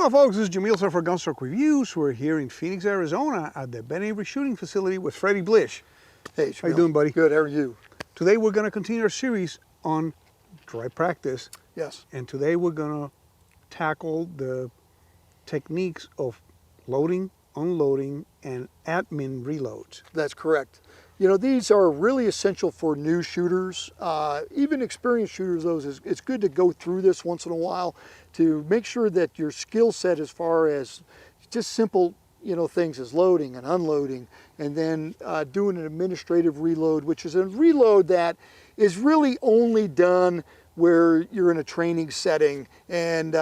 Hello folks, this is Jamil for Gunstock Reviews. We're here in Phoenix, Arizona at the Ben Avery shooting facility with Freddie Blish. Hey, Jamil. How you doing, buddy? Good, how are you? Today we're going to continue our series on dry practice. Yes. And today we're going to tackle the techniques of loading, unloading, and admin reloads. That's correct. You know, these are really essential for new shooters. Even experienced shooters, it's good to go through this once in a while to make sure that your skill set as far as just simple, things as loading and unloading, and then doing an administrative reload, which is a reload that is really only done where you're in a training setting and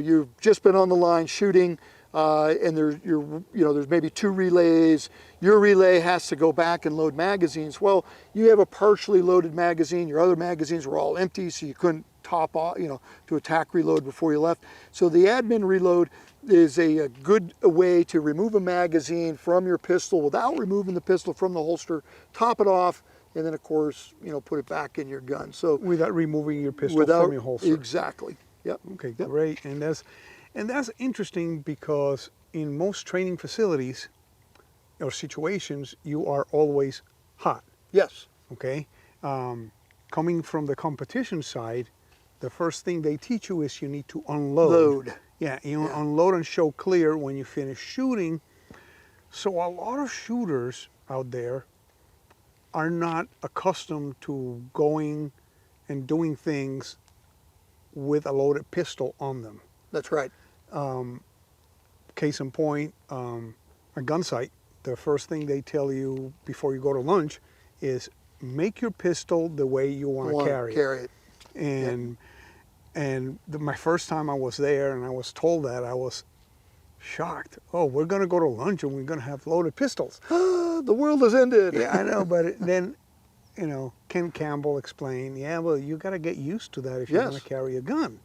you've just been on the line shooting. And there's maybe two relays. Your relay has to go back and load magazines. Well, you have a partially loaded magazine. Your other magazines were all empty, so you couldn't top off, to attack reload before you left. So the admin reload is a good way to remove a magazine from your pistol without removing the pistol from the holster, top it off, and then of course, put it back in your gun. So without removing your pistol from your holster. Exactly. Yep. Okay, yep. Great. And that's interesting because in most training facilities or situations, you are always hot. Yes. Okay. Coming from the competition side, the first thing they teach you is you need to unload. Yeah, unload and show clear when you finish shooting. So a lot of shooters out there are not accustomed to going and doing things with a loaded pistol on them. That's right. Case in point, a gun site, the first thing they tell you before you go to lunch is make your pistol the way you want to carry it. And my first time I was there and I was told that, I was shocked. Oh, we're going to go to lunch and we're going to have loaded pistols. The world has ended. Yeah, I know, but then, Ken Campbell explained, yeah, well, you got to get used to that if you're going to carry a gun.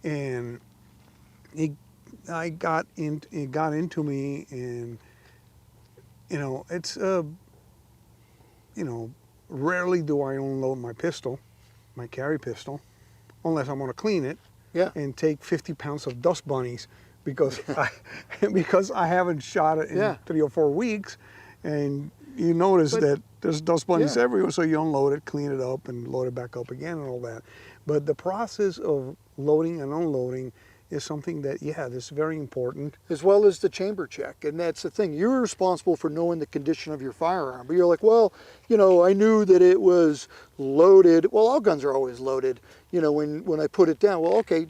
And it got into me, and it's rarely do I unload my pistol, my carry pistol, unless I'm going to clean it and take 50 pounds of dust bunnies because I haven't shot it in 3 or 4 weeks, and you notice that there's dust bunnies everywhere, so you unload it, clean it up, and load it back up again and all that. But the process of loading and unloading is something that, that's very important. As well as the chamber check. And that's the thing. You're responsible for knowing the condition of your firearm. But you're like, well, I knew that it was loaded. Well, all guns are always loaded, when I put it down. Well, okay,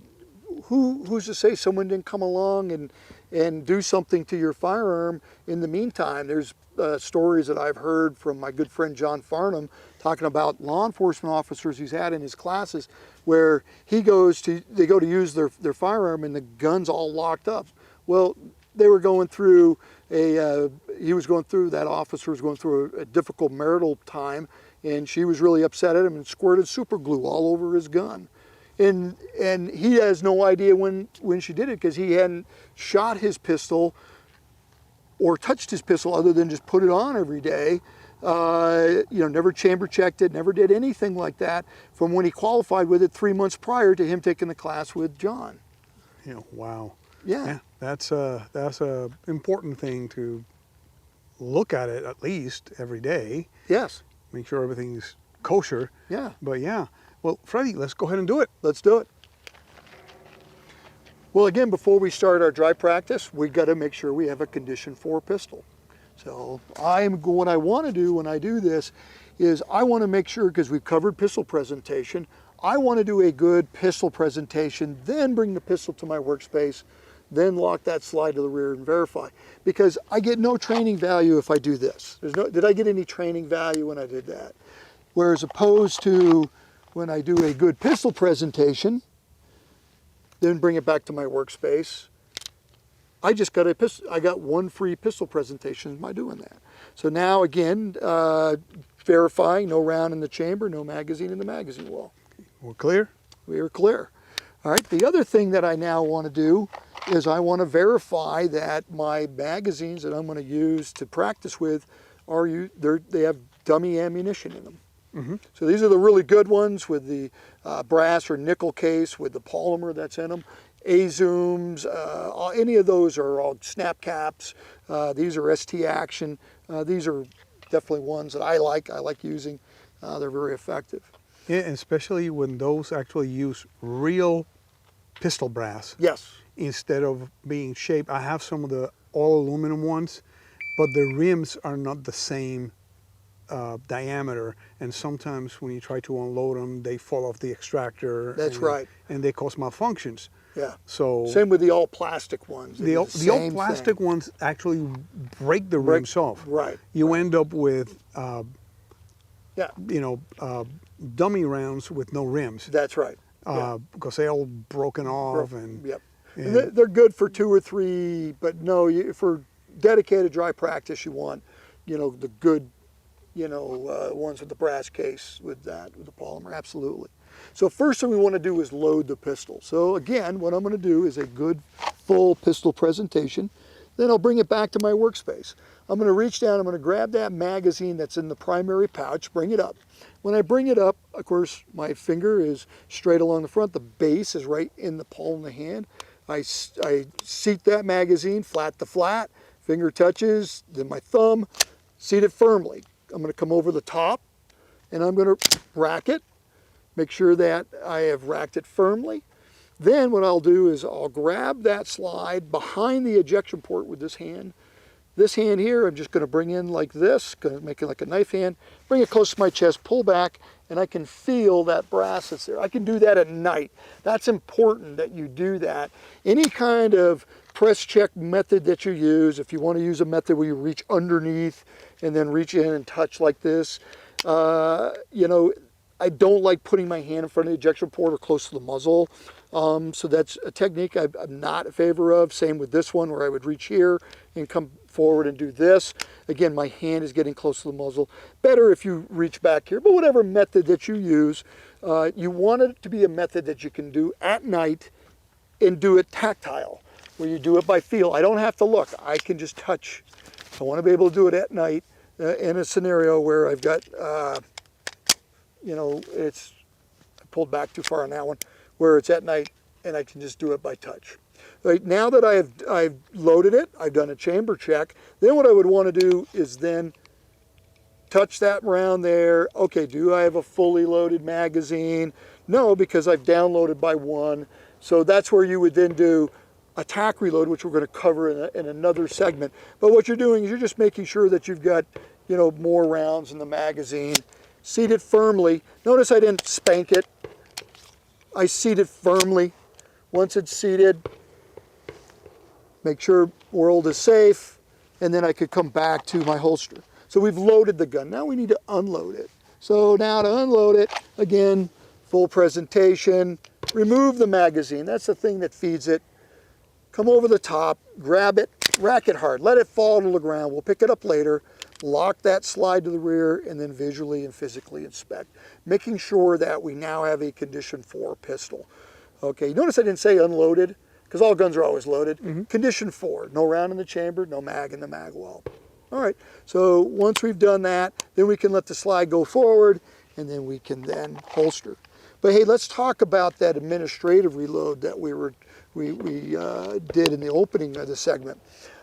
who's to say someone didn't come along and do something to your firearm in the meantime? There's stories that I've heard from my good friend John Farnham talking about law enforcement officers he's had in his classes where they go to use their firearm and the gun's all locked up. Well, they were going through that officer was going through a difficult marital time, and she was really upset at him and squirted super glue all over his gun. And he has no idea when she did it because he hadn't shot his pistol or touched his pistol other than just put it on every day. Never chamber checked it, never did anything like that from when he qualified with it 3 months prior to him taking the class with John. Wow. Yeah. That's a important thing to look at it at least every day. Yes. Make sure everything's kosher. Yeah. But well, Freddie, let's go ahead and do it. Let's do it. Well, again, before we start our dry practice, we got to make sure we have a condition 4 pistol. So what I want to do when I do this is I want to make sure, because we've covered pistol presentation, I want to do a good pistol presentation, then bring the pistol to my workspace, then lock that slide to the rear and verify. Because I get no training value if I do this. Did I get any training value when I did that? Whereas opposed to when I do a good pistol presentation, then bring it back to my workspace, I got 1 free pistol presentation by doing that. So now again, verifying, no round in the chamber, no magazine in the magazine wall. We're clear? We are clear. All right, the other thing that I now want to do is I want to verify that my magazines that I'm going to use to practice with they have dummy ammunition in them. Mm-hmm. So these are the really good ones with the brass or nickel case with the polymer that's in them. A-zooms, any of those are all snap caps. These are ST Action. These are definitely ones that I like using. They're very effective. Yeah, and especially when those actually use real pistol brass. Yes. Instead of being shaped. I have some of the all aluminum ones, but the rims are not the same diameter, and sometimes when you try to unload them, they fall off the extractor. That's right. And they cause malfunctions. Yeah. So same with the all plastic ones. The old plastic ones actually break the rims off. Right. You end up with yeah. Dummy rounds with no rims. That's right. Because they're all broken off. Yep. And they're good for 2 or 3, but no, for dedicated dry practice, you want, the good, ones with the brass case with the polymer, absolutely. So first thing we want to do is load the pistol. So again, what I'm going to do is a good full pistol presentation. Then I'll bring it back to my workspace. I'm going to reach down, I'm going to grab that magazine that's in the primary pouch, bring it up. When I bring it up, of course, my finger is straight along the front. The base is right in the palm of the hand. I seat that magazine flat to flat, finger touches, then my thumb, seat it firmly. I'm going to come over the top and I'm going to rack it, make sure that I have racked it firmly. Then what I'll do is I'll grab that slide behind the ejection port with this hand. This hand here, I'm just going to bring in like this, going to make it like a knife hand, bring it close to my chest, pull back, and I can feel that brass that's there. I can do that at night. That's important that you do that. Any kind of press check method that you use, if you want to use a method where you reach underneath and then reach in and touch like this, I don't like putting my hand in front of the ejection port or close to the muzzle. So that's a technique I'm not in favor of. Same with this one where I would reach here and come forward and do this. Again, my hand is getting close to the muzzle. Better if you reach back here, but whatever method that you use, you want it to be a method that you can do at night and do it tactile, where you do it by feel. I don't have to look, I can just touch. I want to be able to do it at night in a scenario where I've got, it's I pulled back too far on that one, where it's at night and I can just do it by touch. Right, now that I've loaded it, I've done a chamber check, then what I would want to do is then touch that round there. Okay, do I have a fully loaded magazine? No, because I've downloaded by 1. So that's where you would then do a tack reload, which we're going to cover in another segment. But what you're doing is you're just making sure that you've got, more rounds in the magazine. Seat it firmly. Notice I didn't spank it. I seat it firmly. Once it's seated, make sure world is safe, and then I could come back to my holster. So we've loaded the gun. Now we need to unload it. So now to unload it, again, full presentation, remove the magazine. That's the thing that feeds it. Come over the top, grab it, rack it hard, let it fall to the ground. We'll pick it up later, lock that slide to the rear, and then visually and physically inspect, making sure that we now have a condition 4 pistol. Okay, notice I didn't say unloaded, because all guns are always loaded. Mm-hmm. Condition 4, no round in the chamber, no mag in the mag well. All right, so once we've done that, then we can let the slide go forward, and then we can then holster. But hey, let's talk about that administrative reload that we did in the opening of the segment.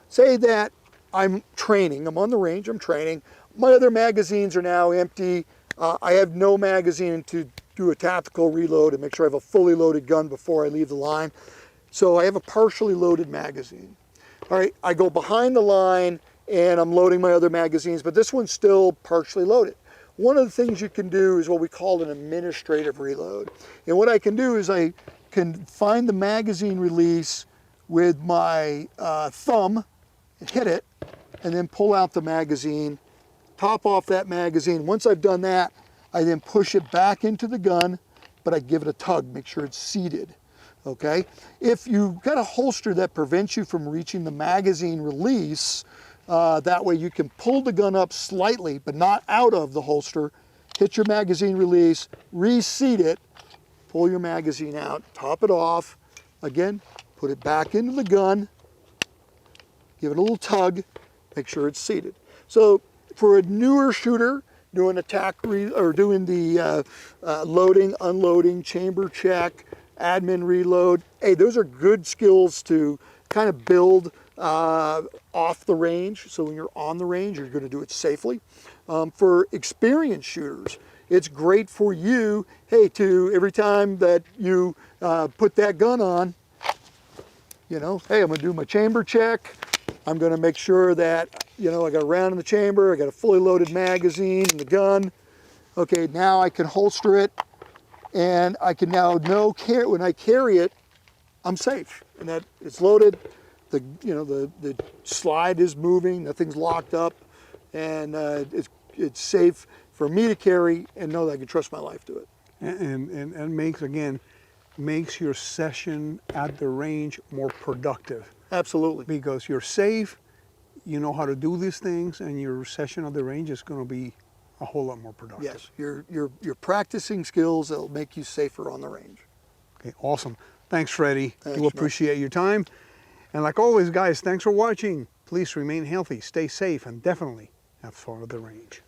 Say that I'm training, I'm on the range, I'm training. My other magazines are now empty. I have no magazine to do a tactical reload and make sure I have a fully loaded gun before I leave the line. So I have a partially loaded magazine. All right, I go behind the line and I'm loading my other magazines, but this one's still partially loaded. One of the things you can do is what we call an administrative reload. And what I can do is I can find the magazine release with my thumb, hit it, and then pull out the magazine, top off that magazine. Once I've done that, I then push it back into the gun, but I give it a tug, make sure it's seated. Okay? If you've got a holster that prevents you from reaching the magazine release, that way you can pull the gun up slightly, but not out of the holster, hit your magazine release, reseat it, pull your magazine out, top it off, again, put it back into the gun, give it a little tug, make sure it's seated. So for a newer shooter, doing attack or doing the loading, unloading, chamber check, admin reload. Hey, those are good skills to kind of build off the range. So when you're on the range, you're going to do it safely. For experienced shooters, it's great for you, hey, to every time that you put that gun on, you know, hey, I'm going to do my chamber check. I'm going to make sure that, you know, I got a round in the chamber, I got a fully loaded magazine in the gun. Okay, now I can holster it, and I can now know when I carry it, I'm safe, and that it's loaded. The the slide is moving, nothing's locked up, and it's safe for me to carry and know that I can trust my life to it. And makes your session at the range more productive. Absolutely. Because you're safe, you know how to do these things, and your session at the range is going to be a whole lot more productive. Yes, you're practicing skills that'll make you safer on the range. Okay, awesome. Thanks, Freddie. Thanks, We appreciate your time. And like always, guys, thanks for watching. Please remain healthy, stay safe, and definitely have fun at the range.